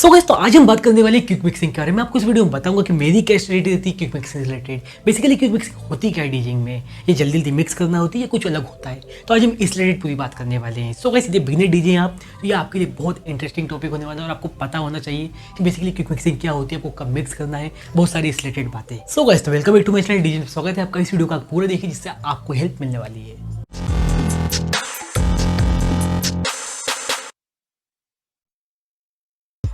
सो guys, तो आज हम बात करने वाले क्विक मिक्सिंग के बारे में। आपको इस वीडियो में बताऊंगा कि मेरी क्या स्ट्रेटेजी रहती है क्विक मिक्सिंग से रिलेटेड। बेसिकली क्विक मिक्सिंग होती क्या है डीजिंग में, ये जल्दी जल्दी मिक्स करना होती है या कुछ अलग होता है, तो आज हम इस रिलेटेड पूरी बात करने वाले हैं। सो गाइस, ये बिगिनर डीजे हैं आप, तो ये आपके लिए बहुत इंटरेस्टिंग टॉपिक होने वाला है और आपको पता होना चाहिए कि बेसिकली क्विक मिक्सिंग क्या होती है, आपको कब मिक्स करना है, बहुत सारी इस रिलेटेड बातें। सो गाइस, तो welcome back to my channel DJ. स्वागत है आपका इस वीडियो का पूरा देखिए, जिससे आपको हेल्प मिलने वाली है।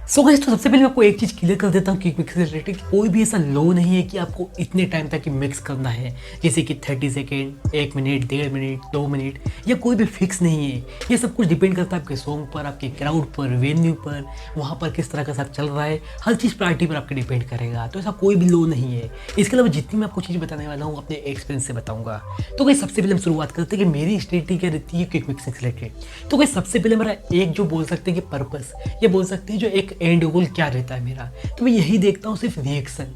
सो गाइस, तो सबसे पहले मैं आपको एक चीज़ क्लियर कर देता हूँ कि मिक्स से रिलेटेड कोई भी ऐसा लो नहीं है कि आपको इतने टाइम तक मिक्स करना है, जैसे कि 30 सेकेंड, 1 मिनट, 1.5 मिनट, 2 मिनट, या कोई भी फिक्स नहीं है। ये सब कुछ डिपेंड करता है आपके सॉन्ग पर, आपके क्राउड पर, वेन्यू पर, वहाँ पर किस तरह का सब चल रहा है, हर चीज़ प्रायोरिटी पर आपके डिपेंड करेगा। तो ऐसा कोई भी लो नहीं है। इसके अलावा जितनी मैं आपको चीज़ बताने वाला हूँ अपने एक्सपीरियंस से बताऊँगा। तो गाइस, सबसे पहले हम शुरुआत करते हैं कि मेरी स्ट्रेटेजी क्या रहती है क्विक मिक्सिंग से रिलेटेड। तो गाइस, सबसे पहले मेरा एक जो बोल सकते हैं कि पर्पस, ये बोल सकते हैं जो एक एंड गोल क्या रहता है मेरा, तो मैं यही देखता हूँ सिर्फ रिएक्शन।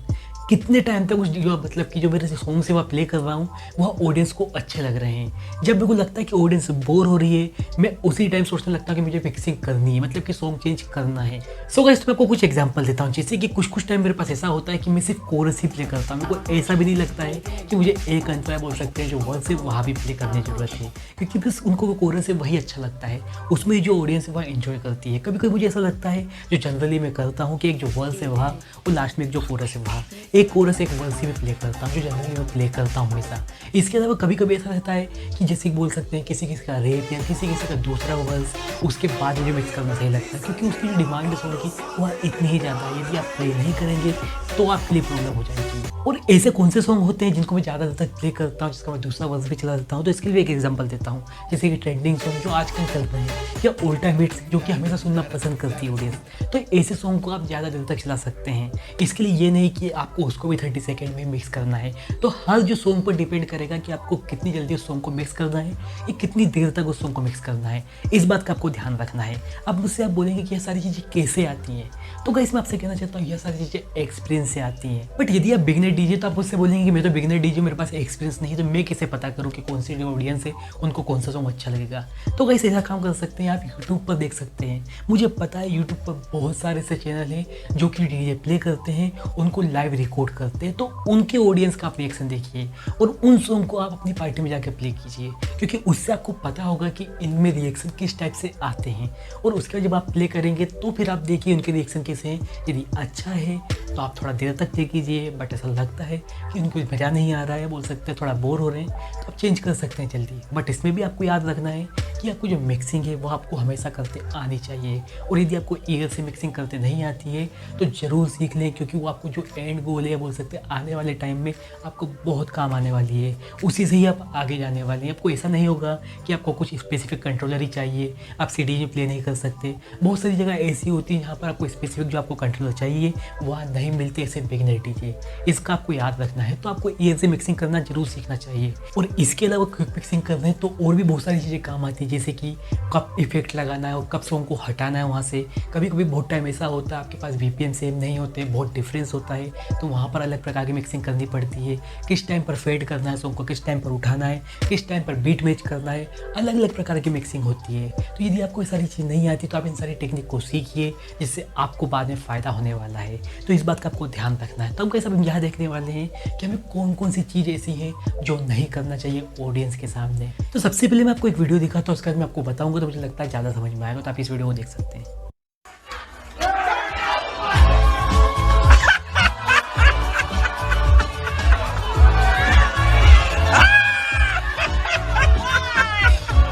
कितने टाइम तक उस जो मतलब कि जो मेरे सॉन्ग से मैं प्ले कर रहा हूँ वह ऑडियंस को अच्छे लग रहे हैं। जब मेरे को लगता है कि ऑडियंस बोर हो रही है, मैं उसी टाइम सोचने लगता हूँ कि मुझे मिक्सिंग करनी है, मतलब कि सॉन्ग चेंज करना है। सो गाइस, तो मैं आपको कुछ एग्जांपल देता हूँ। जैसे कि कुछ टाइम मेरे पास ऐसा होता है कि मैं सिर्फ कोरस ही प्ले करता हूँ। मेरे को ऐसा भी नहीं लगता है कि मुझे एक अंतरा बोल सकते हैं जो वर्ड से वहाँ भी प्ले करने की जरूरत है, क्योंकि बस उनको वो कोरस है वही अच्छा लगता है, उसमें जो ऑडियंस है वह एंजॉय करती है। कभी कभी मुझे ऐसा लगता है जो जनरली मैं करता हूँ कि एक जो वर्स है वहाँ, वो लास्ट में एक जो कोरस है वहाँ, एक कोरस एक वर्स में प्ले करता हूँ, जो जनरली मैं प्ले करता हूँ हमेशा। इसके अलावा कभी कभी ऐसा रहता है कि जैसे कि बोल सकते हैं किसी किसी का रेप या किसी किसी का दूसरा वर्स, उसके बाद मुझे मिक्स करना सही लगता है, क्योंकि उसकी जो डिमांड है सॉन्ग की वह इतनी ही ज़्यादा है। यदि आप प्ले नहीं करेंगे तो आपके लिए प्रॉब्लम हो जाएगी। और ऐसे कौन से सॉन्ग होते हैं जिनको मैं ज़्यादा देर तक प्ले करता हूँ, जिसका मैं दूसरा वर्स भी चला देता हूँ। तो इसके लिए एक एग्जांपल देता हूँ, जैसे कि ट्रेंडिंग सॉन्ग जो आजकल चल रहे हैं, या ऑल टाइम हिट्स जो कि हमेशा सुनना पसंद करती है ऑडियंस, तो ऐसे सॉन्ग को आप ज़्यादा देर तक चला सकते हैं। इसके लिए ये नहीं कि आपको उसको भी 30 सेकेंड में मिक्स करना है। तो हर जो सॉन्ग पर डिपेंड करेगा कि आपको कितनी जल्दी उस सॉन्ग को मिक्स करना है या कितनी देर तक उस सॉन्ग को मिक्स करना है। इस बात का आपको ध्यान रखना है। अब मुझसे आप बोलेंगे कि यह सारी चीज़ें कैसे आती हैं, तो गाइस मैं आपसे कहना चाहता हूँ यह सारी चीज़ें एक्सपीरियंस से आती हैं। बट यदि आप बिगिनर डीजे, तो आप मुझसे बोलेंगे कि मैं तो बिगिनर डीजे, मेरे पास एक्सपीरियंस नहीं है, तो मैं कैसे पता करूँ कि कौन सी जो ऑडियंस है उनको कौन सा सॉन्ग अच्छा लगेगा। तो गाइस ऐसा काम कर सकते हैं, आप यूट्यूब पर देख सकते हैं। मुझे पता है यूट्यूब पर बहुत सारे ऐसे चैनल हैं जो कि डीजे प्ले करते हैं, उनको लाइव रिकॉर्ड करते हैं। तो उनके ऑडियंस का आप रिएक्शन देखिए और उन सॉन्ग को आप अपनी पार्टी में जाकर प्ले कीजिए, क्योंकि उससे आपको पता होगा कि इनमें रिएक्शन किस टाइप से आते हैं। और उसके बाद जब आप प्ले करेंगे तो फिर आप देखिए उनके रिएक्शन कैसे हैं। यदि अच्छा है तो आप थोड़ा देर तक प्ले कीजिए, बट ऐसा लगता है कि उनको मज़ा नहीं आ रहा है, बोल सकते हैं थोड़ा बोर हो रहे हैं, तो आप चेंज कर सकते हैं जल्दी। बट इसमें भी आपको याद रखना है कि आपको जो मिक्सिंग है वो आपको हमेशा करते आनी चाहिए। और यदि आपको ईयर से मिक्सिंग करते नहीं आती है तो ज़रूर सीख लें, क्योंकि वो आपको जो एंड गोल है, बोल सकते हैं आने वाले टाइम में आपको बहुत काम आने वाली है। उसी से ही आप आगे जाने वाले हैं। आपको ऐसा नहीं होगा कि आपको कुछ स्पेसिफिक कंट्रोलर ही चाहिए, आप सीडी में प्ले नहीं कर सकते। बहुत सारी जगह ऐसी होती है जहाँ पर आपको स्पेसिफिक जो आपको कंट्रोलर चाहिए वहाँ नहीं मिलते ऐसे बिगिनर डीजे। इसका आपको याद रखना है। तो आपको ईयर से मिक्सिंग करना जरूर सीखना चाहिए। और इसके अलावा क्विक मिक्सिंग कर रहे हैं तो और भी बहुत सारी चीज़ें काम आती है, जैसे कि कब इफेक्ट लगाना है और कब सॉन्ग को हटाना है वहाँ से। कभी कभी बहुत टाइम ऐसा होता है आपके पास VPN सेम नहीं होते, बहुत डिफरेंस होता है, तो वहाँ पर अलग प्रकार की मिक्सिंग करनी पड़ती है। किस टाइम पर फेड करना है सॉन्ग को, किस टाइम पर उठाना है, किस टाइम पर बीट मैच करना है, अलग अलग प्रकार की मिक्सिंग होती है। तो यदि आपको ये सारी चीज़ नहीं आती तो आप इन सारी टेक्निक को सीखिए, जिससे आपको बाद में फ़ायदा होने वाला है। तो इस बात का आपको ध्यान रखना है। तो हम कैसे हम यहाँ देखने वाले हैं कि हमें कौन कौन सी चीज़ ऐसी है जो नहीं करना चाहिए ऑडियंस के सामने। तो सबसे पहले मैं आपको एक वीडियो दिखाता हूँ, उसके बाद मैं आपको बताऊँगा, तो मुझे लगता है ज़्यादा समझ में आएगा। तो आप इस वीडियो को देख सकते हैं।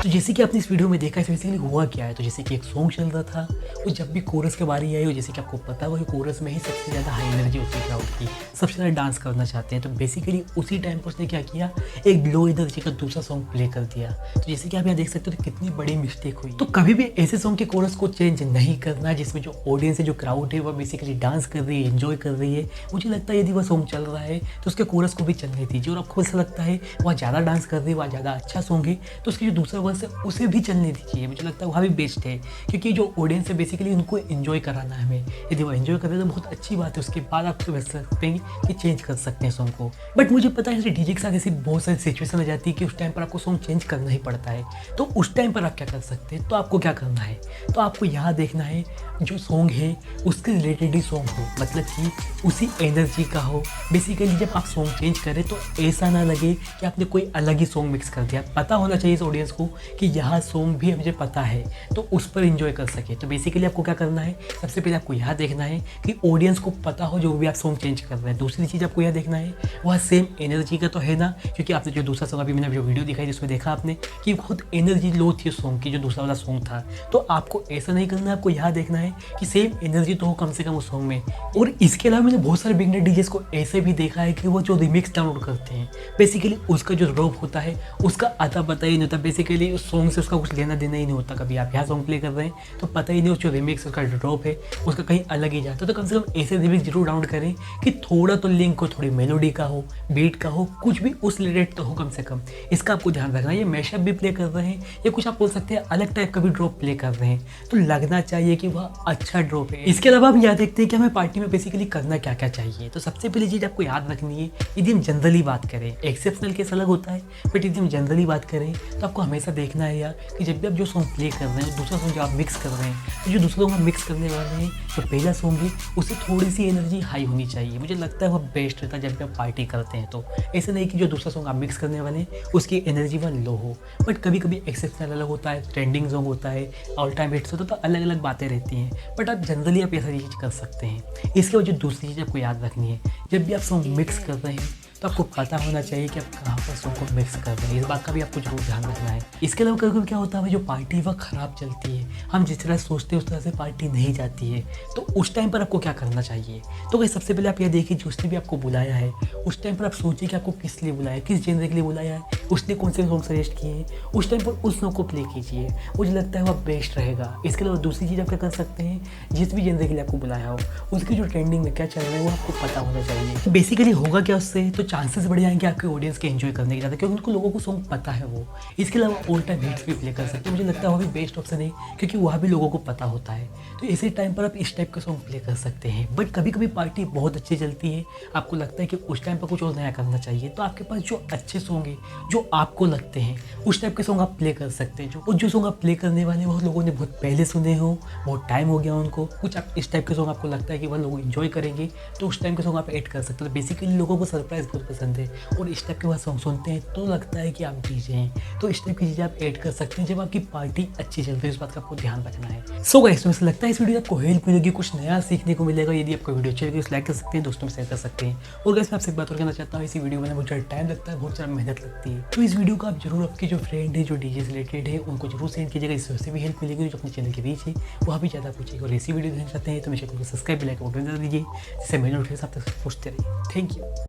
तो जैसे कि आपने इस वीडियो में देखा है बेसिकली हुआ क्या है। तो जैसे कि एक सॉन्ग चल रहा था, और जब भी कोरस के बारी आई हो, जैसे कि आपको पता हो कि कोरस में ही सबसे ज़्यादा हाई एनर्जी होती है क्राउड की, सबसे ज़्यादा डांस करना चाहते हैं। तो बेसिकली उसी टाइम पर उसने क्या किया, एक लो एनर्जी का दूसरा सॉन्ग प्ले कर दिया। तो जैसे कि आप यहाँ देख सकते हो तो कितनी बड़ी मिस्टेक हुई। तो कभी भी ऐसे सॉन्ग के कोरस को चेंज नहीं करना जिसमें जो ऑडियंस है, जो क्राउड है, वह बेसिकली डांस कर रही है, एंजॉय कर रही है। मुझे लगता है यदि वह सॉन्ग चल रहा है तो उसके कोरस को भी चलने दीजिए। और आपको ऐसा लगता है वह ज़्यादा डांस कर रही है, वह ज़्यादा अच्छा सॉन्ग है, तो उसकी जो दूसरा वर्स है उसे भी चलने दीजिए। मुझे लगता है वहाँ भी बेस्ट है, क्योंकि जो ऑडियंस है बेसिकली उनको एंजॉय कराना है हमें। यदि वो एंजॉय कर रहे हैं तो बहुत अच्छी बात है, उसके बाद आप समझ सकते हैं कि चेंज कर सकते हैं सॉन्ग को। बट मुझे पता है जैसे डीजे के साथ ऐसी बहुत सारी सिचुएशन आ जाती है कि उस टाइम पर आपको सॉन्ग चेंज करना ही पड़ता है। तो उस टाइम पर आप क्या कर सकते हैं? तो आपको क्या करना है, तो आपको यहाँ देखना है जो सॉन्ग है उसके रिलेटेड ही सॉन्ग हो, मतलब कि उसी एनर्जी का हो। बेसिकली जब आप सॉन्ग चेंज करें तो ऐसा ना लगे कि आपने कोई अलग ही सॉन्ग मिक्स कर दिया। पता होना चाहिए इस ऑडियंस को कि यह सॉन्ग भी मुझे पता है, तो उस पर इंजॉय कर सके। तो बेसिकली आपको क्या करना है, सबसे पहले आपको यह देखना है कि ऑडियंस को पता हो जो भी आप सॉन्ग चेंज कर रहे हैं। दूसरी चीज़ आपको यह देखना है वह सेम एनर्जी का तो है ना, क्योंकि आपने जो दूसरा सॉन्ग अभी मैंने जो वीडियो दिखाई जिसमें देखा आपने कि खुद एनर्जी लो थी उस सॉन्ग की, जो दूसरा वाला सॉन्ग था। तो आपको ऐसा नहीं करना है, आपको यह देखना है कि सेम एनर्जी तो हो कम से कम उस सॉन्ग में। और इसके अलावा मैंने बहुत सारे बिगनर डीजेस को ऐसे भी देखा है कि वो जो रिमिक्स डाउनलोड करते हैं, बेसिकली उसका जो ड्रॉप होता है उसका अता पता ही नहीं होता। बेसिकली उस सॉन्ग से उसका कुछ लेना देना ही नहीं होता। कभी आप यहाँ सॉन्ग प्ले कर रहे हैं तो पता ही नहीं उस जो रिमिक्स उसका ड्रॉप है उसका कहीं अलग ही जाता है। तो कम से कम ऐसे रिमिक्स जरूर डाउनलोड करें कि थोड़ा तो लिंक हो, थोड़ी मेलोडी का हो, बीट का हो, कुछ भी उस रिलेटेड तो हो कम से कम। इसका आपको ध्यान रखना है। ये मैशअप भी प्ले कर रहे हैं या कुछ आप बोल सकते हैं अलग टाइप का भी ड्रॉप प्ले कर रहे हैं, तो लगना चाहिए कि वह अच्छा ड्रॉप है। इसके अलावा हम याद देखते हैं कि हमें पार्टी में बेसिकली करना क्या क्या चाहिए। तो सबसे पहली चीज़ आपको याद रखनी है, यदि हम जनरली बात करें, एक्सेप्शनल केस अलग होता है, बट यदि हम जनरली बात करें तो आपको हमेशा देखना है यार कि जब भी आप जो सॉन्ग प्ले कर रहे हैं, दूसरा सॉन्ग जो आप मिक्स कर रहे हैं, तो जो दूसरा सॉन्ग आप मिक्स करने वाले हैं, जो पहला सॉन्ग है उससे थोड़ी सी एनर्जी हाई होनी चाहिए। मुझे लगता है वह बेस्ट रहता है जब भी आप पार्टी करते हैं। तो ऐसा नहीं कि जो दूसरा सॉन्ग आप मिक्स करने वाले हैं उसकी एनर्जी वह लो हो, बट कभी कभी एक्सेप्शनल अलग होता है, ट्रेंडिंग सॉन्ग होता है, ऑल टाइम हिट्स होता है, तो अलग अलग बातें रहती हैं। बट आप जनरली आप ऐसा चीज़ कर सकते हैं। इसके वजह दूसरी चीज़ आपको याद रखनी है, जब भी आप सॉन्ग मिक्स कर रहे हैं तो आपको पता होना चाहिए कि आप कहाँ पर सॉन्ग को मिक्स कर रहे हैं। इस बात का भी आपको जरूर ध्यान रखना है। इसके अलावा कभी कभी क्या होता है, जो पार्टी वह ख़राब चलती है, हम जिस तरह सोचते हैं उस तरह से पार्टी नहीं जाती है, तो उस टाइम पर आपको क्या करना चाहिए? तो भाई सबसे पहले आप यह देखिए जिसने भी आपको बुलाया है उस टाइम पर आप सोचिए कि आपको किस लिए बुलाया है, किस जेनर के लिए बुलाया है, उसने कौन से सॉन्ग सजेस्ट किए हैं, उस टाइम पर उस सॉन्ग को प्ले कीजिए। मुझे लगता है वह बेस्ट रहेगा। इसके अलावा दूसरी चीज़ आप क्या कर सकते हैं, जिस भी जेनर के लिए आपको बुलाया हो उसकी जो ट्रेंडिंग में क्या चल रहा है वो आपको पता होना चाहिए। बेसिकली होगा क्या उससे, तो चांसेस बढ़ जाएंगे आपके ऑडियंस के एंजॉय करने के ज़्यादा, क्योंकि उनको लोगों को सॉन्ग पता है वो। इसके अलावा ऑल टाइम हिट्स भी प्ले कर सकते हैं। मुझे लगता है वो भी बेस्ट ऑप्शन है, क्योंकि वह भी लोगों को पता होता है। तो इसी टाइम पर आप इस टाइप का सॉन्ग प्ले कर सकते हैं। बट कभी कभी पार्टी बहुत अच्छी चलती है, आपको लगता है कि उस टाइम पर कुछ और नया करना चाहिए, तो आपके पास जो अच्छे सॉन्ग है जो आपको लगते हैं उस टाइप के सॉन्ग आप प्ले कर सकते हैं। जो सॉन्ग आप प्ले करने वाले वो लोगों ने बहुत पहले सुने हो, बहुत टाइम हो गया उनको, कुछ आप इस टाइप के सॉन्ग आपको लगता है कि वह लोग एंजॉय करेंगे, तो उस टाइम के सॉन्ग आप ऐड कर सकते हो। तो बेसिकली लोगों को सरप्राइज बहुत पसंद है और इस टाइप के बाद सॉन्ग सुनते हैं तो लगता है कि आप डीजे हैं। तो इस टाइप की चीज़ें आप ऐड कर सकते हैं जब आपकी पार्टी अच्छी चलती है। इस बात का आपको ध्यान रखना है। सो गाइस, मुझे लगता है इस वीडियो आपको हेल्प मिलेगी, कुछ नया सीखने को मिलेगा। यदि आपको वीडियो अच्छी लगी तो लाइक कर सकते हैं, दोस्तों में शेयर कर सकते हैं। और गाइस मैं आपसे एक बात और कहना चाहता हूँ, इसी वीडियो में बहुत ज़्यादा टाइम लगता है, बहुत ज़्यादा मेहनत लगती है। तो इस वीडियो को आप जरूर आपके जो फ्रेंड है जो डीजे से रिलेटेड है उनको जरूर सेंड कीजिएगा, इससे भी हेल्प मिलेगी। जो अपने चैनल के बीच है वहाँ भी ज़्यादा पूछिएगा। और ऐसी वीडियो देखना चाहते हैं तो मेरे चैनल को सब्सक्राइब, लाइक, बटन दे दीजिए, जिससे मेरे नोटिफिकेशन आप तक पहुँचते रहिए। Thank you.